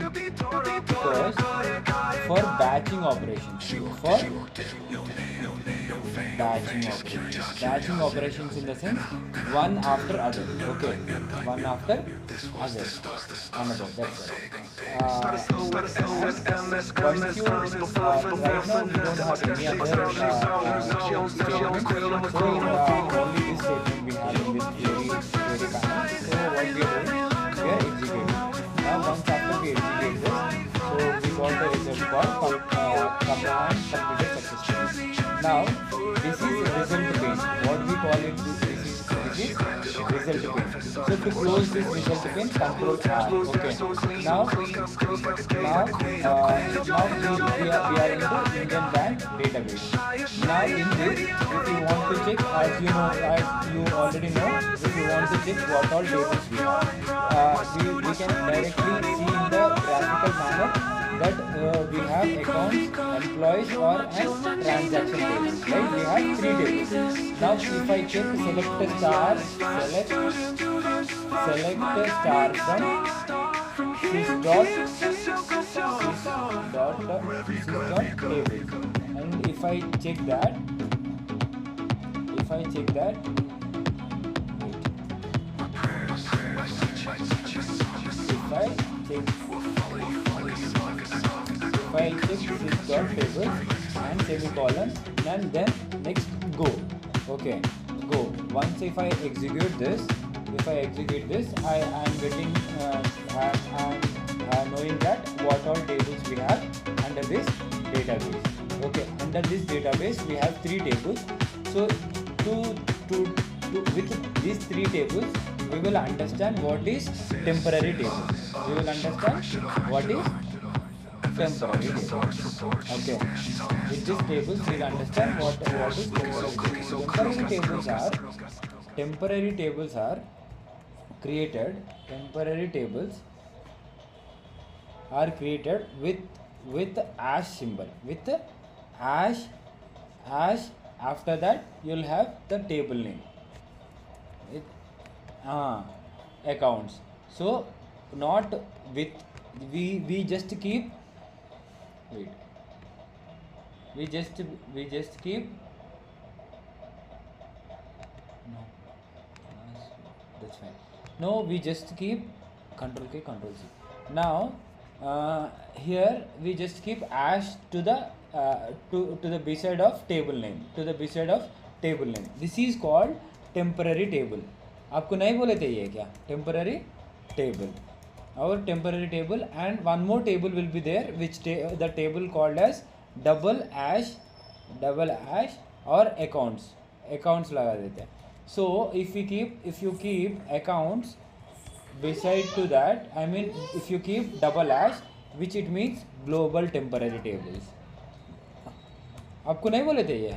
keep because for batching operations, batching operations in the sense one after other. Okay, one after other, another. That's right. Once you right now we don't have any other statement, so only this statement we have in this query panel. So what we are doing, we are executing. Now once after we execute this, so we got the result called command completed successfully. Now this is result pane. What we call it, this is result pane. So to close this result pane, control R. Okay. Now we are into Indian Bank database. Now in this, if you want to check, as you already know, if you want to check what all tables we have, we can directly see in the graphical manner that we have accounts, employees, or and transaction tables. Right? We have 3 tables. Now if I check select a star, select a star from sys.tables, and if I check that, if I check sys.tables and semicolon, and then next go. Okay, go. Once if I execute this, I am getting I'm knowing that what all tables we have under this database. Okay, under this database we have 3 tables. So with these 3 tables we will understand what is temporary table. We will understand what is temporary table. Okay, with these tables we will understand what is temporary table. Temporary tables are created. Temporary tables are created with hash symbol, with hash. After that you'll have the table name, accounts. So not with, we just keep, wait, we just keep, no, that's fine. No, we just keep Control K, Control C. Now here we just keep hash to the beside of table name, This is called temporary table. आपको नहीं बोले थे ये क्या? Temporary table. Our temporary table, and one more table will be there, which the table called as double hash or accounts लगा देते हैं. So if you keep accounts beside to that, I mean if you keep double hash, which it means global temporary tables. आपको नहीं बोले थे ये?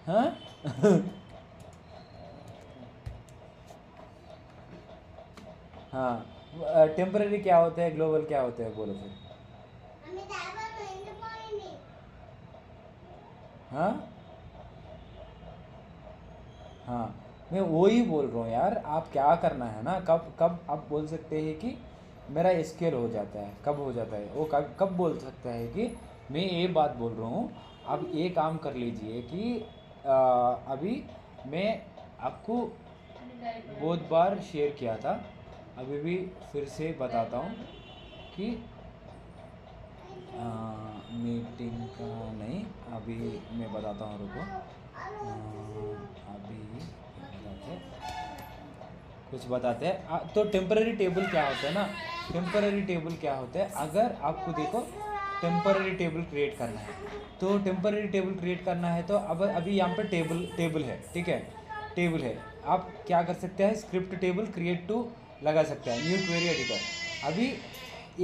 हाँ? हाँ, टेम्पररी क्या होता है, ग्लोबल क्या होता है, बोलो फिर. हाँ हाँ, मैं वो ही बोल रहा हूँ यार. आप क्या करना है ना, कब आप बोल सकते हैं कि मेरा स्केल हो जाता है, कब हो जाता है वो, कब बोल सकता है कि मैं ये बात बोल रहा हूँ. अब ये काम कर लीजिए कि अभी मैं आपको बहुत बार शेयर किया था, अभी भी फिर से बताता हूँ कि मीटिंग का नहीं, अभी मैं बताता हूँ, रुको. अभी कुछ बताते हैं. तो टेम्पररी टेबल क्या होता है ना, टेम्पररी टेबल क्या होता है, अगर आपको देखो टेम्पररी टेबल क्रिएट करना है, तो टेम्पररी टेबल क्रिएट करना है तो अब अभी यहाँ पर टेबल है, ठीक है, टेबल है. आप क्या कर सकते हैं, स्क्रिप्ट टेबल क्रिएट टू लगा सकते हैं, न्यू क्वेरी एडिटर. अभी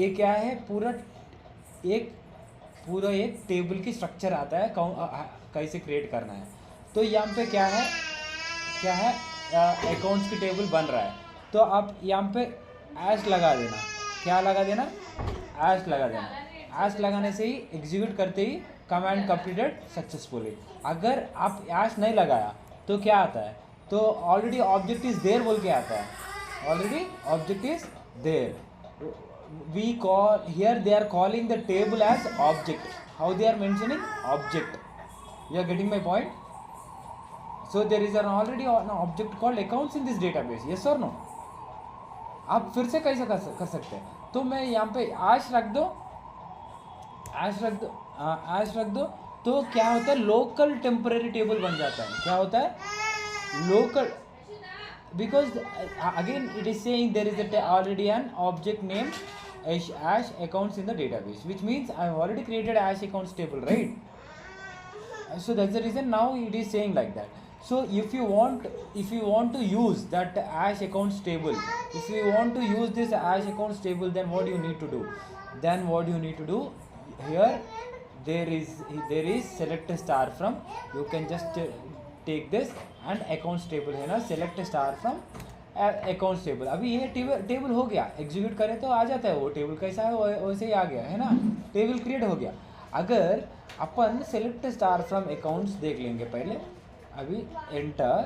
ये क्या है, पूरा एक टेबल की स्ट्रक्चर आता है, कैसे क्रिएट करना है. तो यहाँ पे क्या है अकाउंट्स की टेबल बन रहा है, तो आप यहाँ पे ऐश लगा देना. क्या लगा देना? ऐश लगा देना. ऐश लगाने से ही एग्जीक्यूट करते ही कमांड कंप्लीटेड सक्सेसफुली. अगर आप ऐश नहीं लगाया तो क्या आता है, तो ऑलरेडी ऑब्जेक्ट इज देयर बोल के आता है. already object is there. We call here, they are calling the table as object. How they are mentioning? Object. You are getting my point? So there is an already an object called accounts in this database. Yes or no? आप फिर से कैसे कर सकते हैं? तो मैं यहाँ पे आश रख दो, आश रख दो, तो क्या होता है? लोकल टेम्पररी टेबल बन जाता है. क्या होता है? Local, because again it is saying there is already an object named ash accounts in the database, which means I have already created ash accounts table, right? So that's the reason now it is saying like that. So if you want to use that ash accounts table, if you want to use this ash accounts table, then what you need to do? Here there is select a star from, you can just take this and accounts table है ना, select a star from accounts table. अभी ये table हो गया, execute करें तो आ जाता है वो टेबल, कैसा है वैसे ही आ गया है ना, टेबल क्रिएट हो गया. अगर अपन सेलेक्ट स्टार फ्रॉम अकाउंट्स देख लेंगे पहले, अभी enter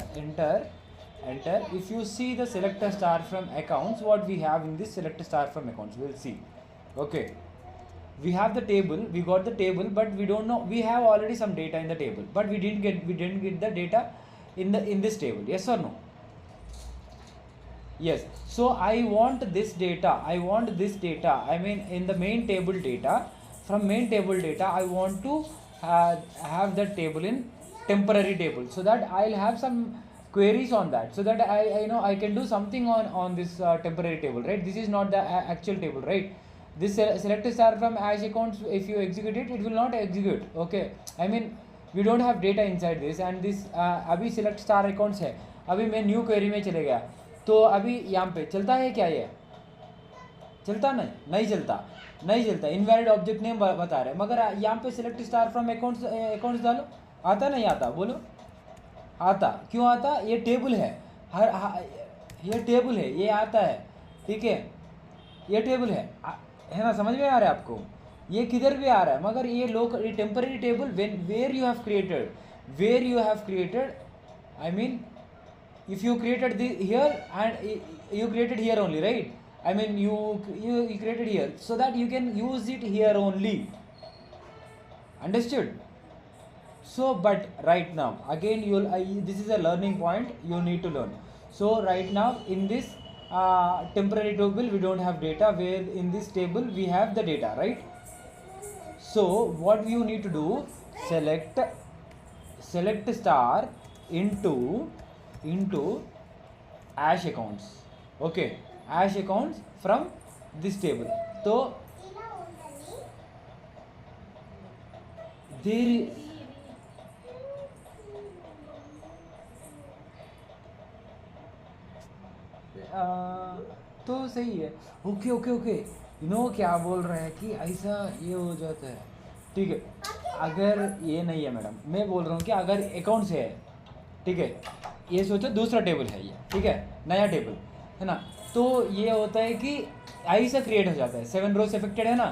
if you see the select a star from accounts, what we have in this select a star from accounts, we'll see. Okay, we have the table, we got the table, but we don't know, we have already some data in the table, but we didn't get the data in this table. Yes or no? Yes. So I want this data, I mean in the main table data, from main table data I want to have that table in temporary table, so that I'll have some queries on that, so that I know I can do something on this temporary table, right? This is not the actual table, right? This select star from ash accounts, if you execute it, it will not execute. Okay, I mean we don't have data inside this, and this अभी select star accounts है. अभी मैं new query में चले गया, तो अभी यहाँ पे चलता है क्या? ये चलता नहीं चलता. इनवैलिड ऑब्जेक्ट नेम बता रहे हैं, मगर यहाँ पे सिलेक्ट स्टार फ्रॉम अकाउंट्स डालो, आता नहीं आता? बोलो आता. क्यों आता? ये टेबल है, ये टेबल है, ये आता है, ठीक है, ये टेबल है ना, समझ में आ रहा है आपको? ये किधर भी आ रहा है, मगर ये ये temporary table where you have created, I mean if you created here and you created here only, right? I mean you created here, so that you can use it here only. Understood? So but right now again this is a learning point, you need to learn. So right now in this temporary table we don't have data, where in this table we have the data, right? So what you need to do, select star into ash accounts. Okay, ash accounts from this table. तो there तो सही है. Okay you know क्या बोल रहे हैं कि ऐसा ये हो जाता है, ठीक है. अगर ये नहीं है मैडम, मैं बोल रहा हूँ कि अगर अकाउंट्स है, ठीक है, ये सोचो दूसरा टेबल है ये, ठीक है, नया टेबल है ना, तो ये होता है कि ऐसा क्रिएट हो जाता है, 7 रोज अफेक्टेड है ना.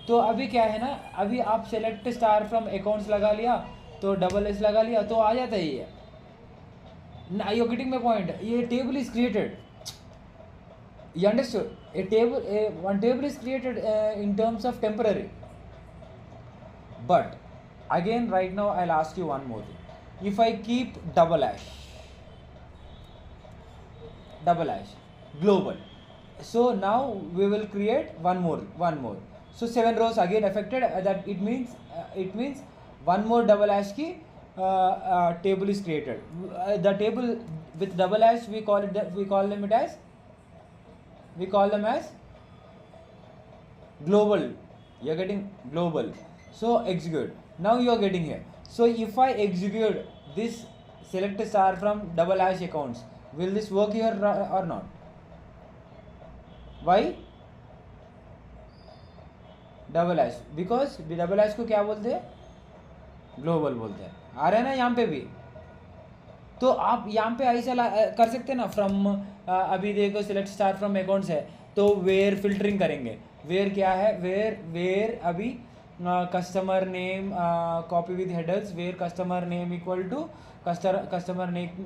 तो अभी क्या है ना, अभी आप सेलेक्ट स्टार फ्रॉम अकाउंट्स लगा लिया, तो $S लगा लिया, तो आ जाता है ये. You getting my point? ये table is created, you understood? One table is created in terms of temporary. But again right now I'll ask you one more thing. If I keep double hash global, so now we will create one more, so 7 rows again affected, that it means one more double hash key table is created. The table with double hash we call them as global. You are getting global. So execute. Now you are getting here. So if I execute this select star from double hash accounts, will this work here or not? Why? Double hash, because double hash को क्या बोलते हैं? Global बोलते हैं. आ रहे हैं ना यहाँ पे भी? तो आप यहाँ पे ऐसा कर सकते हैं ना, फ्रॉम अभी देखो सिलेक्ट स्टार फ्रॉम अकाउंट्स है, तो वेयर फिल्टरिंग करेंगे. वेयर क्या है? वेयर अभी customer name copy with headers, where customer name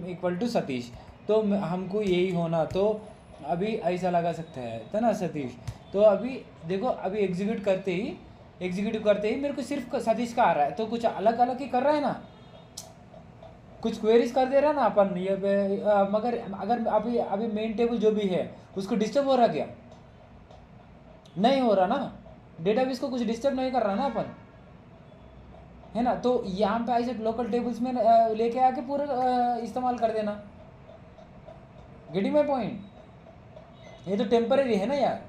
equal to Satish. तो हमको यही होना, तो अभी ऐसा लगा सकते हैं था ना सतीश। तो अभी देखो, अभी एग्जीक्यूट करते ही मेरे को सिर्फ सतीश का आ रहा है, तो कुछ अलग अलग ही कर रहा है ना, कुछ क्वेरीज कर दे रहा है ना अपन ये पे, मगर अगर अभी अभी मेन टेबल जो भी है उसको डिस्टर्ब हो रहा क्या? नहीं हो रहा ना, डेटाबेस को कुछ डिस्टर्ब नहीं कर रहा ना अपन, है ना। तो यहाँ पे ऐसे लोकल टेबल्स में लेके आके पूरा इस्तेमाल कर देना। Getting my point? ये तो टेम्पररी है ना यार,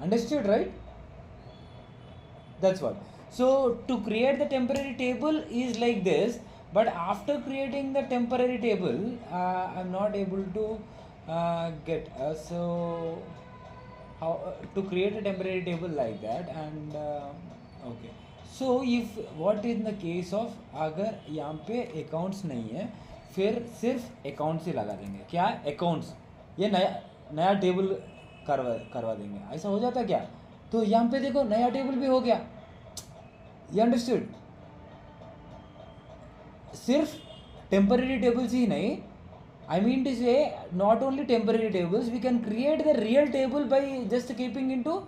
understood right? That's what. So to create the temporary table is like this, but after creating the temporary table, I'm not able to get so how to create a temporary table like that, and okay. So if what in the case of अगर यहाँ पे accounts नहीं है, फिर सिर्फ accounts ही लगा देंगे। क्या accounts, ये नया नया टेबल करवा देंगे, ऐसा हो जाता क्या? तो यहाँ पे देखो नया टेबल भी हो गया, ये अंडरस्टूड। सिर्फ टेम्पररी टेबल्स ही नहीं, I mean to say not only temporary tables, we can create the real table by just keeping into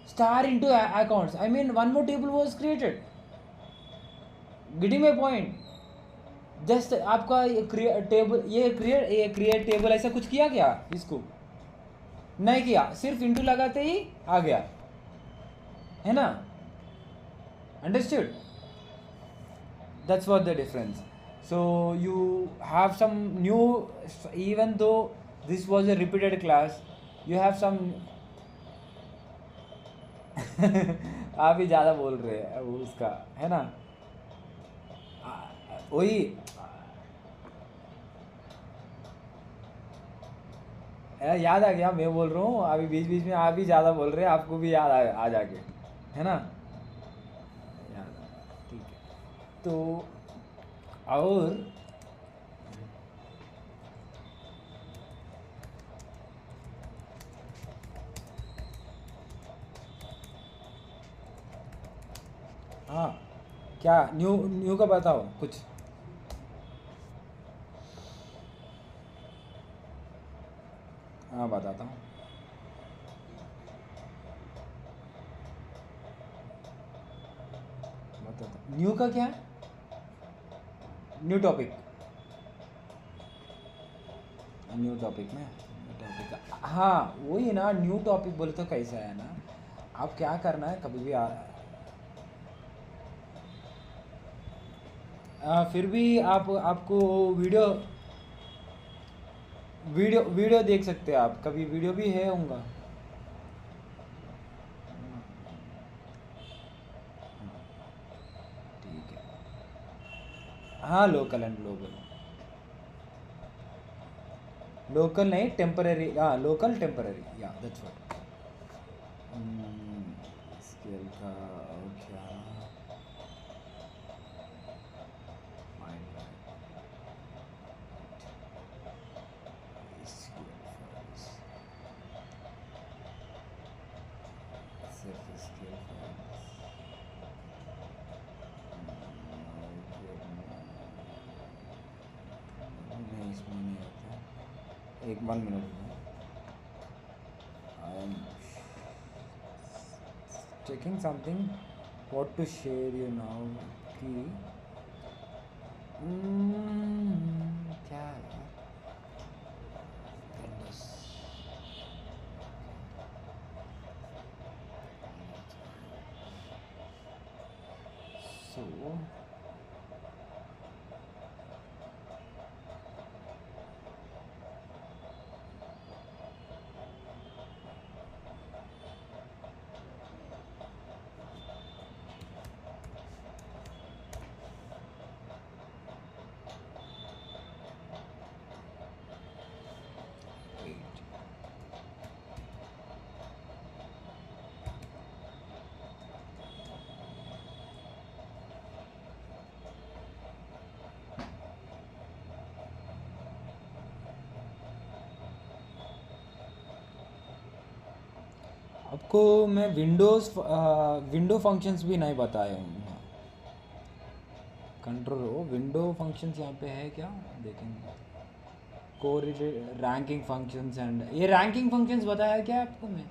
star into accounts. I mean one more table was created. Getting my point? Just आपका ये create table ऐसा कुछ किया क्या? इसको नहीं किया, सिर्फ इंटू लगाते ही आ गया, है ना, understood? That's what the difference. So you have some new, even though this was a repeated class, you have some आप ही ज़्यादा बोल रहे हैं वो उसका, है ना, वही याद आ गया, मैं बोल रहा हूँ अभी बीच बीच में आप ही ज़्यादा बोल रहे हैं, आपको भी याद आ जाके, है ना, ठीक है। तो और हाँ, क्या न्यू न्यू का बताओ कुछ। हाँ बताता हूँ। बताता न्यू का क्या, न्यू टॉपिक में टॉपिक, हाँ वही ना, न्यू टॉपिक बोले तो कैसा है ना, आप क्या करना है कभी भी फिर भी आपको वीडियो वीडियो देख सकते हैं आप, कभी वीडियो भी है होगा। ठीक है, हाँ लोकल एंड ग्लोबल, लोकल नहीं टेम्पररी, हाँ local temporary, yeah that's what. Scale का क्या, एक 1 मिनट में I am checking something what to share you now कि क्या है सो आपको मैं विंडो फंक्शंस भी नहीं बताया हूँ। कंट्रोल विंडो फंक्शंस यहाँ पे है क्या, देखेंगे कोर रैंकिंग फंक्शंस एंड ये रैंकिंग फंक्शंस बताया क्या आपको मैं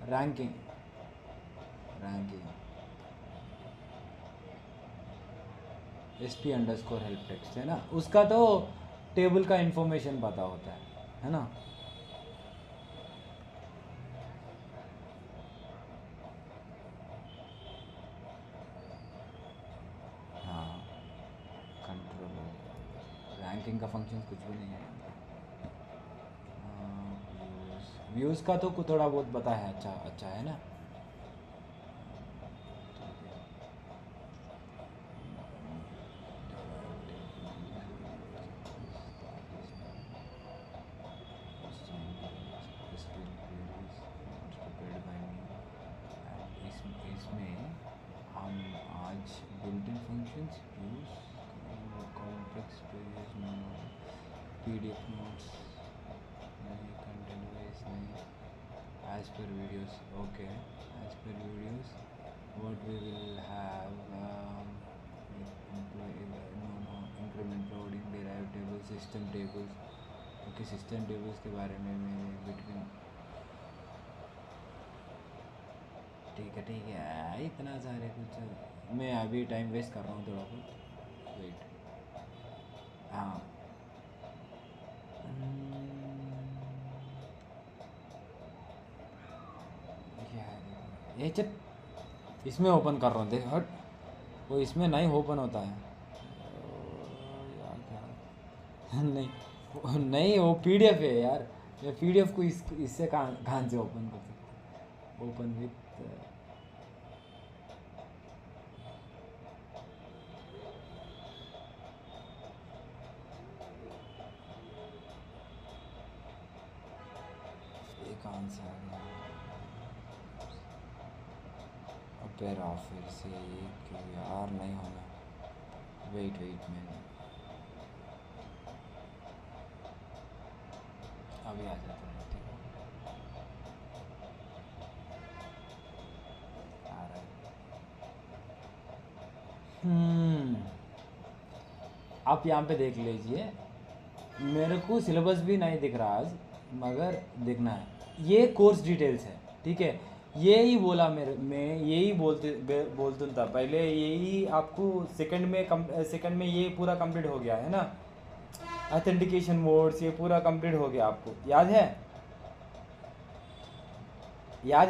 रैंकिंग रैंकिंग sp_help text है ना उसका तो टेबल का इंफॉर्मेशन पता होता है ना हाँ कंट्रोल रैंकिंग का फंक्शन कुछ भी नहीं है व्यूज़ का तो कुछ थोड़ा बहुत पता है अच्छा अच्छा है ना PDF notes content wise as per videos okay as per videos what we will have increment loading derived tables system tables okay system tables के बारे में मैं between ठीक है इतना सारे कुछ मैं अभी टाइम वेस्ट कर रहा हूँ थोड़ा बहुत वेट हाँ ये चल इसमें ओपन कर रहा हूँ देख हट वो इसमें नहीं ओपन होता है यार नहीं नहीं वो PDF है यार ये PDF को इससे कहाँ से ओपन कर सकते ओपन विथ कौन सा पैर ऑफ फिर से एक यार नहीं होना वेट में अभी आ जाता है ठीक है आ रहा है आप यहाँ पे देख लीजिए मेरे को सिलेबस भी नहीं दिख रहा आज मगर देखना है ये कोर्स डिटेल्स है ठीक है यही बोला मैं यही बोलता था पहले यही आपको सेकंड में ये पूरा कंप्लीट हो गया है ना ऑथेंटिकेशन मोड्स ये पूरा कंप्लीट हो गया आपको याद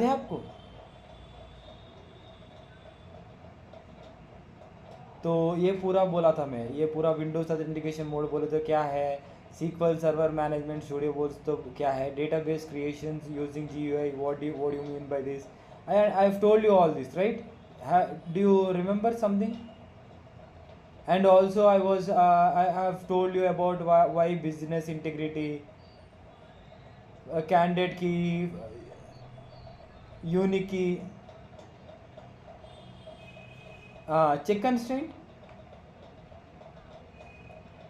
है आपको तो ये पूरा बोला था मैं ये पूरा विंडोज ऑथेंटिकेशन मोड बोले तो क्या है SQL सर्वर मैनेजमेंट स्टूडियो बोल्स तो क्या है database creations using GUI what do you mean by this I've told you all this right do you remember something and also I have told you about why business integrity candidate key unique key check constraint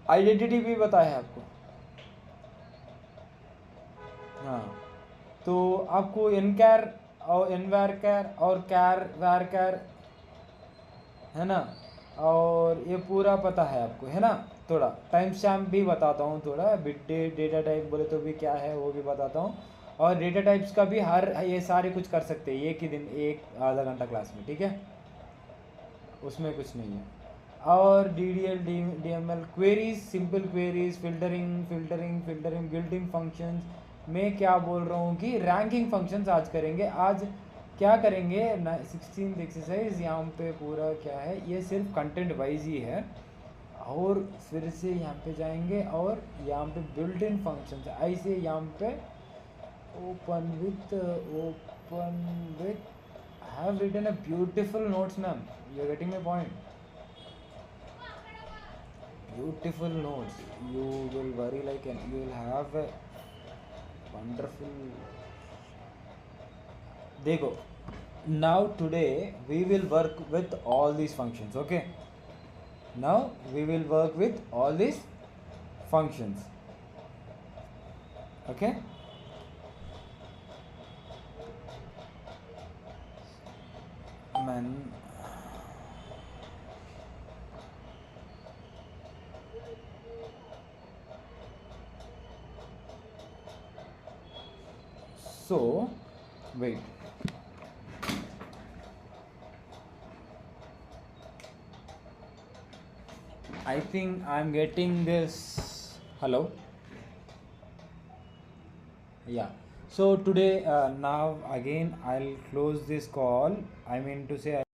identity भी बताया है आपको हाँ तो आपको ncar और nvarchar और varchar है ना और ये पूरा पता है आपको है ना थोड़ा टाइम स्टैम्प भी बताता हूँ थोड़ा बिट डेटा टाइप बोले तो भी क्या है वो भी बताता हूँ और डेटा टाइप्स का भी हर ये सारे कुछ कर सकते हैं एक ही दिन एक आधा घंटा क्लास में ठीक है उसमें कुछ नहीं है और DDL DML queries simple queries filtering building functions मैं क्या बोल रहा हूँ कि रैंकिंग फंक्शंस आज करेंगे आज क्या करेंगे 16th एक्सरसाइज यहाँ पे पूरा क्या है ये सिर्फ कंटेंट वाइज ही है और फिर से यहाँ पे जाएंगे और यहाँ पे बिल्ट इन फंक्शंस ऐसे यहाँ पे open with have written a beautiful notes ma'am you are getting my point beautiful notes you will worry like you will have a wonderful देखो now today we will work with all these functions okay now we will work with all these functions okay man So wait, I think I'm getting this. Hello. Yeah. So today, now again, I'll close this call. I mean to say.